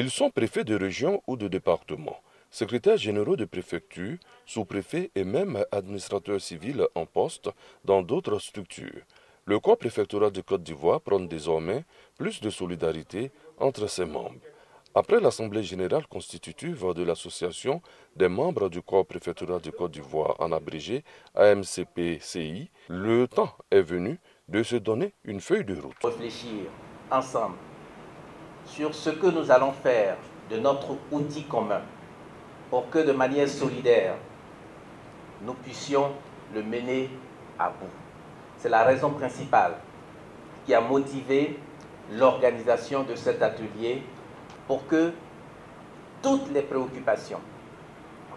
Ils sont préfets de région ou de département, secrétaires généraux de préfecture, sous-préfets et même administrateurs civils en poste dans d'autres structures. Le corps préfectoral de Côte d'Ivoire prône désormais plus de solidarité entre ses membres. Après l'Assemblée générale constitutive de l'Association des membres du corps préfectoral de Côte d'Ivoire, en abrégé AMCPCI, le temps est venu de se donner une feuille de route. Réfléchir ensemble sur ce que nous allons faire de notre outil commun pour que de manière solidaire, nous puissions le mener à bout. C'est la raison principale qui a motivé l'organisation de cet atelier pour que toutes les préoccupations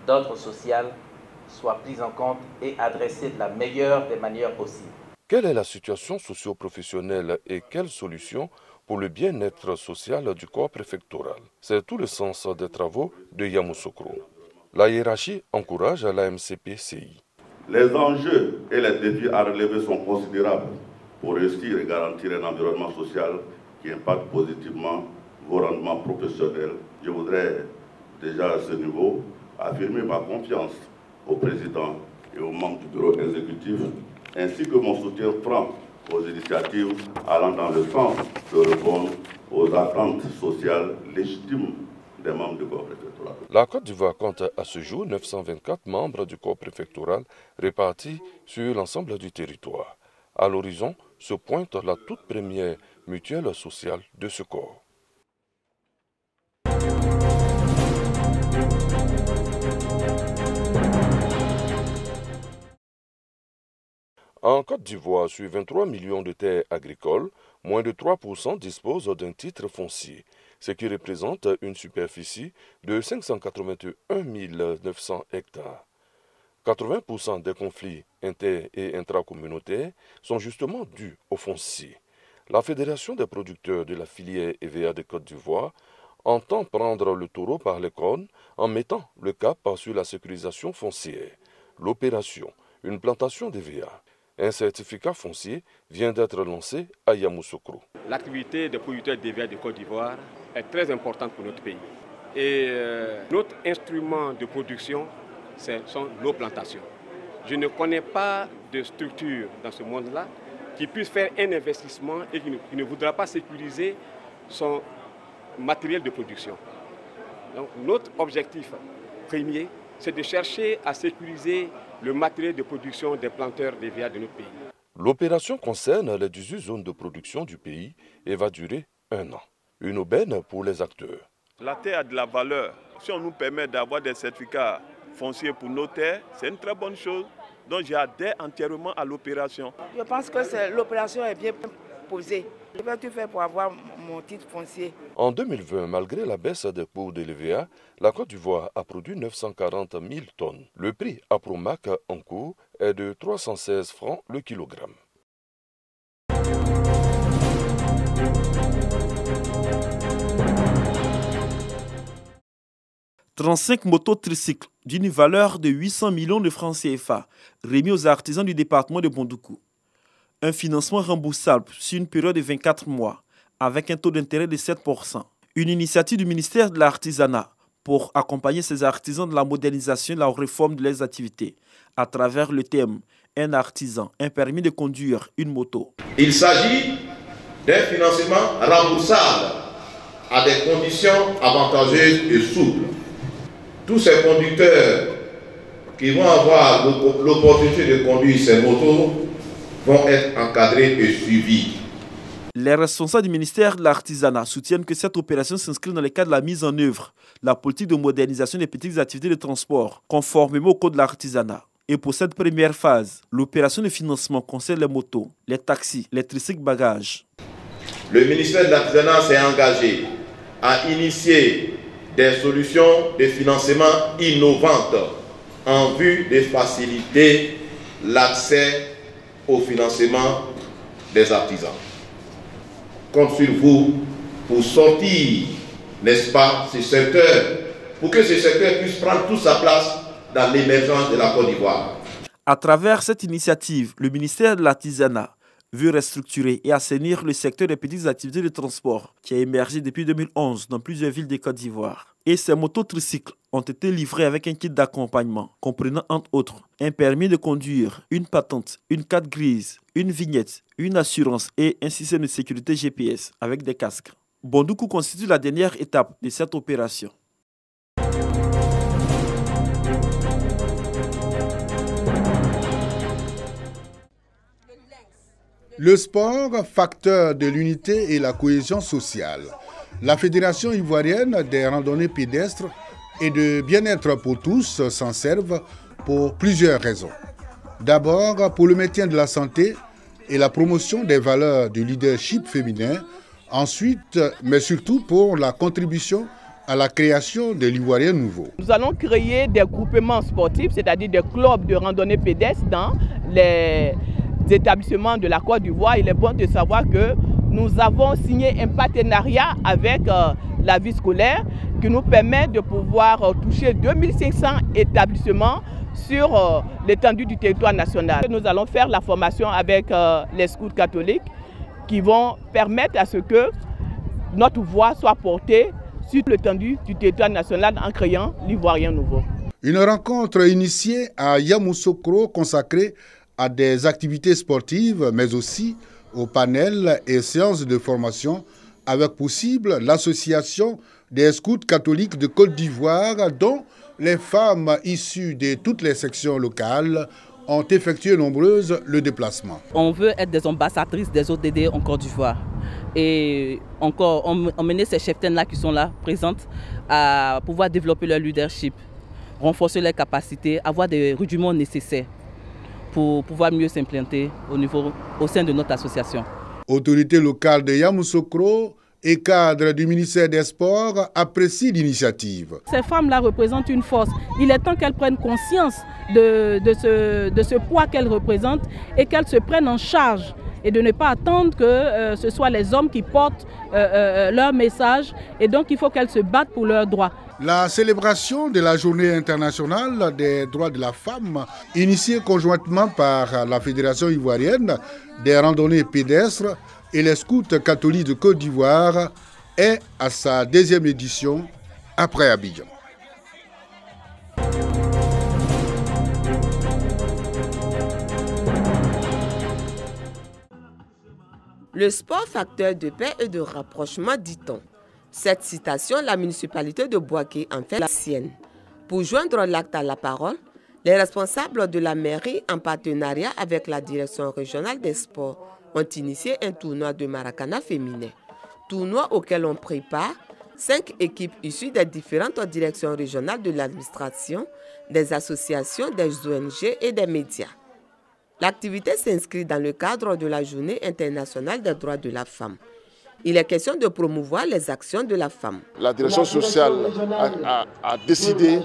d'ordre social soient prises en compte et adressées de la meilleure des manières possibles. Quelle est la situation socio-professionnelle et quelles solutions pour le bien-être social du corps préfectoral? C'est tout le sens des travaux de Yamoussoukro. La hiérarchie encourage la MCPCI. Les enjeux et les défis à relever sont considérables pour réussir et garantir un environnement social qui impacte positivement vos rendements professionnels. Je voudrais déjà à ce niveau affirmer ma confiance au président et aux membres du bureau exécutif, ainsi que mon soutien franc aux initiatives allant dans le sens de répondre aux attentes sociales légitimes des membres du corps préfectoral. La Côte d'Ivoire compte à ce jour 924 membres du corps préfectoral répartis sur l'ensemble du territoire. À l'horizon se pointe la toute première mutuelle sociale de ce corps. En Côte d'Ivoire, sur 23 millions de terres agricoles, moins de 3% disposent d'un titre foncier, ce qui représente une superficie de 581 900 hectares. 80% des conflits inter- et intracommunautaires sont justement dus au foncier. La Fédération des producteurs de la filière EVA de Côte d'Ivoire entend prendre le taureau par les cornes en mettant le cap sur la sécurisation foncière. L'opération, une plantation d'EVA. Un certificat foncier vient d'être lancé à Yamoussoukro. L'activité des producteurs d'EVA de Côte d'Ivoire est très importante pour notre pays. Et notre instrument de production, ce sont nos plantations. Je ne connais pas de structure dans ce monde-là qui puisse faire un investissement et qui ne voudra pas sécuriser son matériel de production. Donc notre objectif premier, c'est de chercher à sécuriser le matériel de production des planteurs d'EVA de notre pays. L'opération concerne les 18 zones de production du pays et va durer 1 an. Une aubaine pour les acteurs. La terre a de la valeur. Si on nous permet d'avoir des certificats fonciers pour nos terres, c'est une très bonne chose. Donc j'adhère entièrement à l'opération. Je pense que l'opération est bien posée. Je vais tout faire pour avoir mon titre foncier. En 2020, malgré la baisse des cours de l'EVA, la Côte d'Ivoire a produit 940 000 tonnes. Le prix à Promac en cours est de 316 francs le kilogramme. « 35 motos tricycles d'une valeur de 800 millions de francs CFA remis aux artisans du département de Bondoukou. Un financement remboursable sur une période de 24 mois avec un taux d'intérêt de 7%. Une initiative du ministère de l'Artisanat pour accompagner ces artisans de la modernisation et de la réforme de leurs activités à travers le thème « Un artisan, un permis de conduire une moto ». Il s'agit d'un financement remboursable à des conditions avantageuses et souples. Tous ces conducteurs qui vont avoir l'opportunité de conduire ces motos vont être encadrés et suivis. Les responsables du ministère de l'Artisanat soutiennent que cette opération s'inscrit dans le cadre de la mise en œuvre de la politique de modernisation des petites activités de transport, conformément au code de l'artisanat. Et pour cette première phase, l'opération de financement concerne les motos, les taxis, les tricycles bagages. Le ministère de l'Artisanat s'est engagé à initier des solutions de financement innovantes en vue de faciliter l'accès au financement des artisans. Compte sur vous pour sortir, n'est-ce pas, ce secteur, pour que ce secteur puisse prendre toute sa place dans l'émergence de la Côte d'Ivoire. À travers cette initiative, le ministère de l'Artisanat veut restructurer et assainir le secteur des petites activités de transport qui a émergé depuis 2011 dans plusieurs villes de Côte d'Ivoire. Et ces mototricycles ont été livrés avec un kit d'accompagnement comprenant entre autres un permis de conduire, une patente, une carte grise, une vignette, une assurance et un système de sécurité GPS avec des casques. Bondoukou constitue la dernière étape de cette opération. Le sport, facteur de l'unité et la cohésion sociale. La Fédération ivoirienne des randonnées pédestres et de bien-être pour tous s'en servent pour plusieurs raisons. D'abord, pour le maintien de la santé et la promotion des valeurs du leadership féminin. Ensuite, mais surtout pour la contribution à la création de l'Ivoirien nouveau. Nous allons créer des groupements sportifs, c'est-à-dire des clubs de randonnée pédestre dans les établissements de la Côte d'Ivoire. Il est bon de savoir que nous avons signé un partenariat avec la vie scolaire qui nous permet de pouvoir toucher 2500 établissements sur l'étendue du territoire national. Nous allons faire la formation avec les scouts catholiques qui vont permettre à ce que notre voix soit portée sur l'étendue du territoire national en créant l'Ivoirien nouveau. Une rencontre initiée à Yamoussoukro consacrée à des activités sportives, mais aussi aux panels et séances de formation, avec possible l'association des scouts catholiques de Côte d'Ivoire, dont les femmes issues de toutes les sections locales ont effectué nombreuses le déplacement. On veut être des ambassadrices des ODD en Côte d'Ivoire. Et encore, emmener ces cheftaines-là qui sont là, présentes, à pouvoir développer leur leadership, renforcer leurs capacités, avoir des rudiments nécessaires pour pouvoir mieux s'implanter au sein de notre association. Autorité locale de Yamoussoukro et cadre du ministère des Sports apprécient l'initiative. Ces femmes-là représentent une force. Il est temps qu'elles prennent conscience de ce poids qu'elles représentent et qu'elles se prennent en charge et de ne pas attendre que ce soit les hommes qui portent leur message. Et donc il faut qu'elles se battent pour leurs droits. La célébration de la Journée internationale des droits de la femme, initiée conjointement par la Fédération ivoirienne des randonnées pédestres et les scouts catholiques de Côte d'Ivoire, est à sa 2e édition après Abidjan. Le sport facteur de paix et de rapprochement, dit-on. Cette citation, la municipalité de Bouaké en fait la sienne. Pour joindre l'acte à la parole, les responsables de la mairie, en partenariat avec la direction régionale des sports, ont initié un tournoi de Maracana féminin. Tournoi auquel ont pris part 5 équipes issues des différentes directions régionales de l'administration, des associations, des ONG et des médias. L'activité s'inscrit dans le cadre de la Journée internationale des droits de la femme. Il est question de promouvoir les actions de la femme. La direction sociale a décidé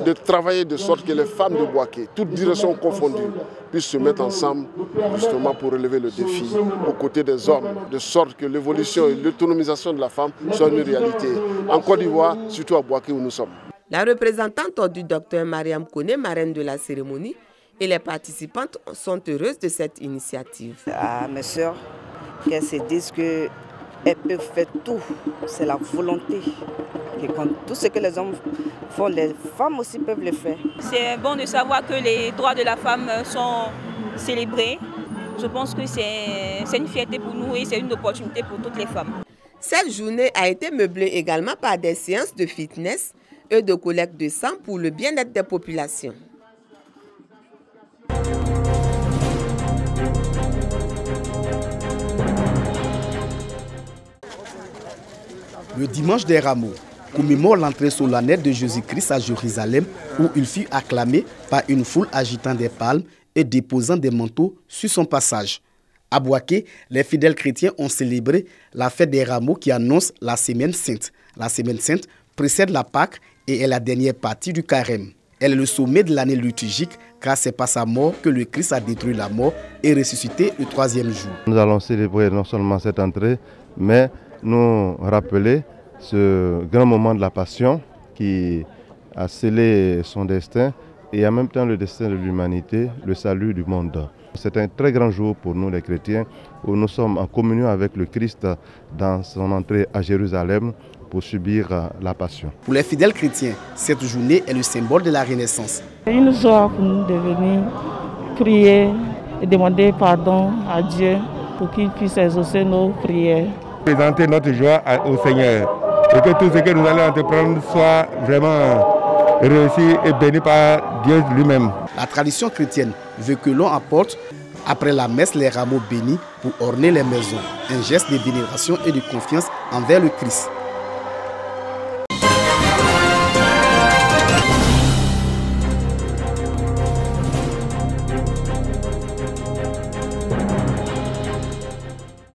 de travailler de sorte que les femmes de Bouaké, toutes directions confondues, puissent se mettre ensemble justement pour relever le défi aux côtés des hommes, de sorte que l'évolution et l'autonomisation de la femme soient une réalité. En Côte d'Ivoire, surtout à Bouaké où nous sommes. La représentante du docteur Mariam Kone, marraine de la cérémonie, et les participantes sont heureuses de cette initiative. À mes sœurs, qu'elles se disent que elles peuvent faire tout, c'est la volonté. Et quand tout ce que les hommes font, les femmes aussi peuvent le faire. C'est bon de savoir que les droits de la femme sont célébrés. Je pense que c'est une fierté pour nous et c'est une opportunité pour toutes les femmes. Cette journée a été meublée également par des séances de fitness et de collecte de sang pour le bien-être des populations. Le dimanche des Rameaux commémore l'entrée solennelle de Jésus-Christ à Jérusalem où il fut acclamé par une foule agitant des palmes et déposant des manteaux sur son passage. À Bouaké, les fidèles chrétiens ont célébré la fête des Rameaux qui annonce la Semaine Sainte. La Semaine Sainte précède la Pâque et est la dernière partie du Carême. Elle est le sommet de l'année liturgique car c'est par sa mort que le Christ a détruit la mort et ressuscité le 3e jour. Nous allons célébrer non seulement cette entrée, mais nous rappeler ce grand moment de la Passion qui a scellé son destin et en même temps le destin de l'humanité, le salut du monde. C'est un très grand jour pour nous les chrétiens où nous sommes en communion avec le Christ dans son entrée à Jérusalem pour subir la passion. Pour les fidèles chrétiens, cette journée est le symbole de la Renaissance. C'est une joie pour nous de venir prier et demander pardon à Dieu pour qu'il puisse exaucer nos prières. Présenter notre joie au Seigneur et que tout ce que nous allons entreprendre soit vraiment réussi et béni par Dieu lui-même. La tradition chrétienne veut que l'on apporte après la messe les rameaux bénis pour orner les maisons, un geste de vénération et de confiance envers le Christ.